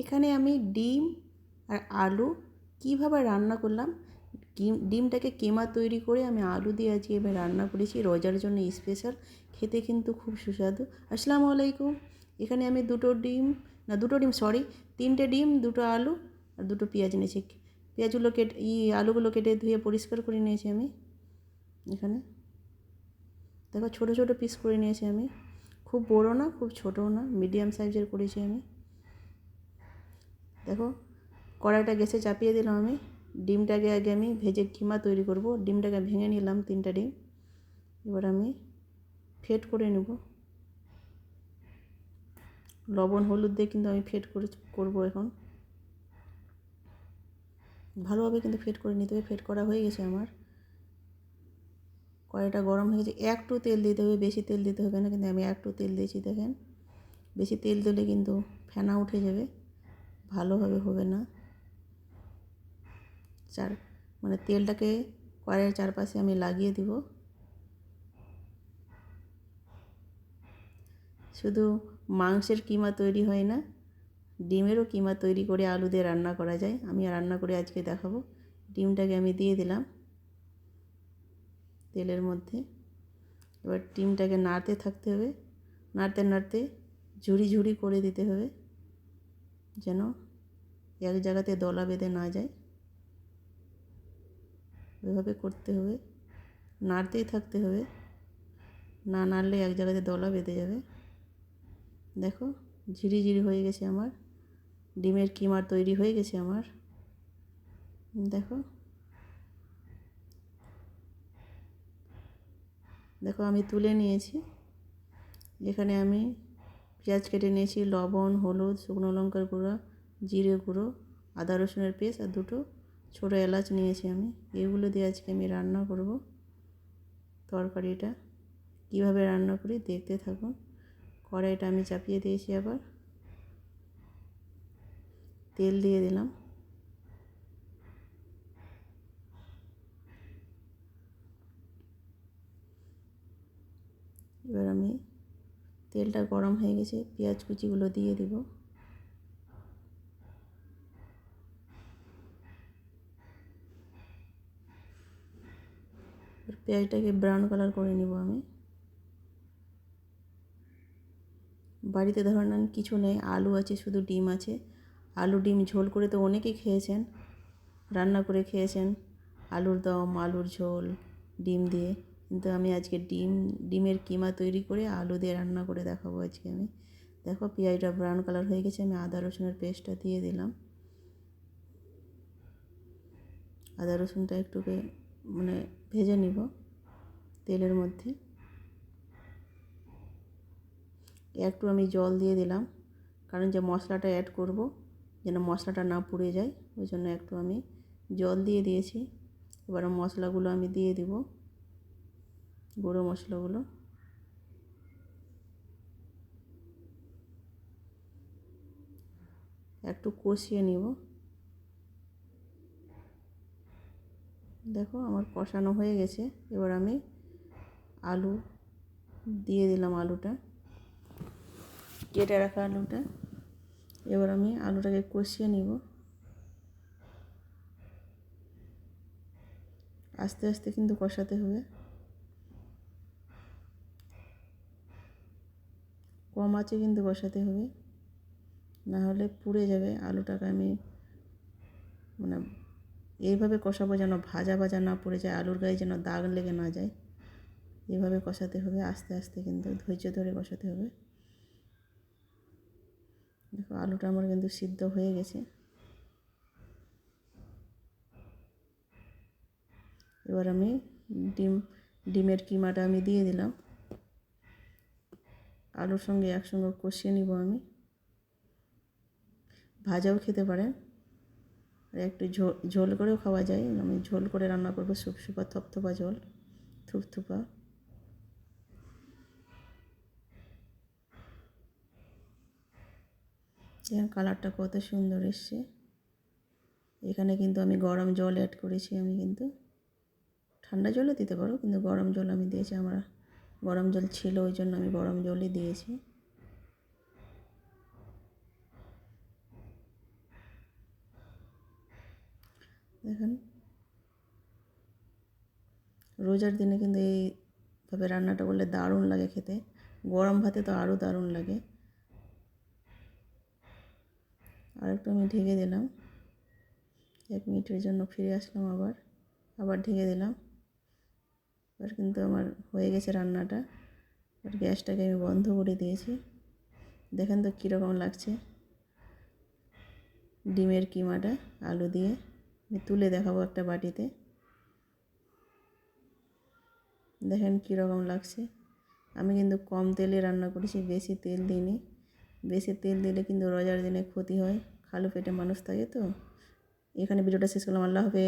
এখানে আমি ডিম আর আলু কিভাবে রান্না করলাম, ডিমটাকে কিমা তৈরি করে আমি আলু দিয়ে আজকে এবার রান্না করেছি, রোজার জন্য স্পেশাল। খেতে কিন্তু খুব সুস্বাদু। আসসালামু আলাইকুম। এখানে আমি তিনটে ডিম, দুটো আলু আর দুটো পেঁয়াজ নিয়েছি। পেঁয়াজগুলো আলুগুলো কেটে ধুয়ে পরিষ্কার করে নিয়েছি আমি। এখানে দেখো ছোটো ছোটো পিস করে নিয়েছি আমি, খুব বড়ো না খুব ছোটোও না, মিডিয়াম সাইজের করেছি আমি। দেখো কড়াইটা গ্যাসে চাপিয়ে দিলাম আমি। ডিমটাকে আগে আমি ভেজে কিমা তৈরি করব। ডিমটাকে ভেঙে নিলাম, 3টা ডিম। এবার আমি ফেট করে নেব। লবণ হলুদ দিয়ে কিন্তু আমি ফেট করবো এখন। ভালোভাবে কিন্তু ফেট করে নিতে হবে। ফেট করা হয়ে গেছে আমার। কড়াইটা গরম হয়ে গেছে। একটু তেল দিতে হবে, বেশি তেল দিতে হবে না, কিন্তু আমি একটু তেল দিয়েছি। দেখেন, বেশি তেল দিলে কিন্তু ফেনা উঠে যাবে, ভালোভাবে হবে না। তেলটাকে কড়াইয়ের চারপাশে আমি লাগিয়ে দিব। শুধু মাংসের কিমা তৈরি হয় না, ডিমেরও কিমা তৈরি করে আলু দিয়ে রান্না করা যায়। আমি রান্না করে আজকে দেখাবো। ডিমটাকে আমি দিয়ে দিলাম তেলের মধ্যে। এবার ডিমটাকে নাড়তে থাকতে হবে, নাড়তে নাড়তে ঝুড়ি ঝুড়ি করে দিতে হবে, যেন এক জায়গাতে দলা বেঁধে না যায়। ওইভাবে করতে হবে, নাড়তেই থাকতে হবে, না নাড়লে এক জায়গাতে দলা বেঁধে যাবে। দেখো ঝিরি ঝিরি হয়ে গেছে আমার, ডিমের কিমা তৈরি হয়ে গেছে আমার। দেখো দেখো আমি তুলে নিয়েছি। এখানে আমি পেঁয়াজ কেটে নিয়েছি, লবণ, হলুদ, শুকনো লঙ্কার গুঁড়ো, জিরে গুঁড়ো, আদা রসুনের পেস্ট আর দুটো ছোটো এলাচ নিয়েছি আমি। এগুলো দিয়ে আজকে আমি রান্না করব তরকারিটা। কীভাবে রান্না করি দেখতে থাকুন। কড়াইটা আমি চাপিয়ে দিয়েছি, আবার তেল দিয়ে দিলাম। এবার আমি তেলটা গরম হয়ে গেছে, পেঁয়াজ কুচিগুলো দিয়ে দিব। পেঁয়াজটাকে ব্রাউন কালার করে নিব আমি। বাড়িতে ধরেন কিছু নেই, আলু আছে, শুধু ডিম আছে। আলু ডিম ঝোল করে তো অনেকেই খেয়েছেন, রান্না করে খেয়েছেন, আলুর দম, আলুর ঝোল, ডিম দিয়ে। কিন্তু আমি আজকে ডিমের কিমা তৈরি করে আলু দিয়ে রান্না করে দেখাবো আজকে আমি। দেখো পেঁয়াজটা ব্রাউন কালার হয়ে গেছে, আমি আদা রসুনের পেস্টটা দিয়ে দিলাম। আদা রসুনটা একটু ভেজে নিব তেলের মধ্যে। একটু আমি জল দিয়ে দিলাম, কারণ যে মশলাটা অ্যাড করব যেন মশলাটা না পুড়ে যায়, ওই জন্য একটু আমি জল দিয়ে দিয়েছি। এবার মশলাগুলো আমি দিয়ে দিব, গুঁড়ো মশলাগুলো। একটু কষিয়ে নিব। দেখো আমার কষানো হয়ে গেছে। এবার আমি আলু দিয়ে দিলাম, আলুটা কেটে রাখা আলুটা। এবার আমি আলুটাকে কষিয়ে নিব। আস্তে আস্তে কিন্তু কষাতে হবে, কম আঁচে কিন্তু কষাতে হবে, না হলে পুড়ে যাবে আলুটাকে। আমি এইভাবে কষাবো যেন ভাজা ভাজা না পড়ে যায়, আলুর গায়ে যেন দাগ লেগে না যায়। এইভাবে কষাতে হবে, আস্তে আস্তে কিন্তু ধৈর্য ধরে কষাতে হবে। দেখো আলুটা আমার কিন্তু সিদ্ধ হয়ে গেছে। এবার আমি ডিমের কিমাটা আমি দিয়ে দিলাম, আলুর সঙ্গে একসঙ্গে কষিয়ে নিব আমি। ভাজাও খেতে পারেন, আর একটু ঝোল করেও খাওয়া যায়। আমি ঝোল করে রান্না করবো, সুপসুপা থপথপা ঝোল, থুপথুপা। দেখেন কালারটা কত সুন্দর এসছে। এখানে কিন্তু আমি গরম জল অ্যাড করেছি। আমি কিন্তু ঠান্ডা জলও দিতে পারো, কিন্তু গরম জল আমি দিয়েছি। আমার গরম জল ছিল, ওই জন্য আমি গরম জলই দিয়েছি। দেখেন রোজার দিনে কিন্তু এইভাবে রান্নাটা করলে দারুণ লাগে খেতে, গরম ভাতে তো আরও দারুণ লাগে। আর একটু আমি ঢেকে দিলাম, 1 মিনিটের জন্য ফিরে আসলাম, আবার ঢেকে দিলাম। এবার কিন্তু আমার হয়ে গেছে রান্নাটা। আর গ্যাসটাকে আমি বন্ধ করে দিয়েছি। দেখেন তো কীরকম লাগছে ডিমের কিমাটা আলু দিয়ে। আমি তুলে দেখাবো একটা বাটিতে, দেখেন কীরকম লাগছে। আমি কিন্তু কম তেলে রান্না করেছি, বেশি তেল দিইনি। বেশি তেল দিলে কিন্তু রোজার দিনে ক্ষতি হয়, খালি পেটে মানুষ থাকে তো। এখানে ভিডিওটা শেষ করলাম। আল্লাহ হাফেজ।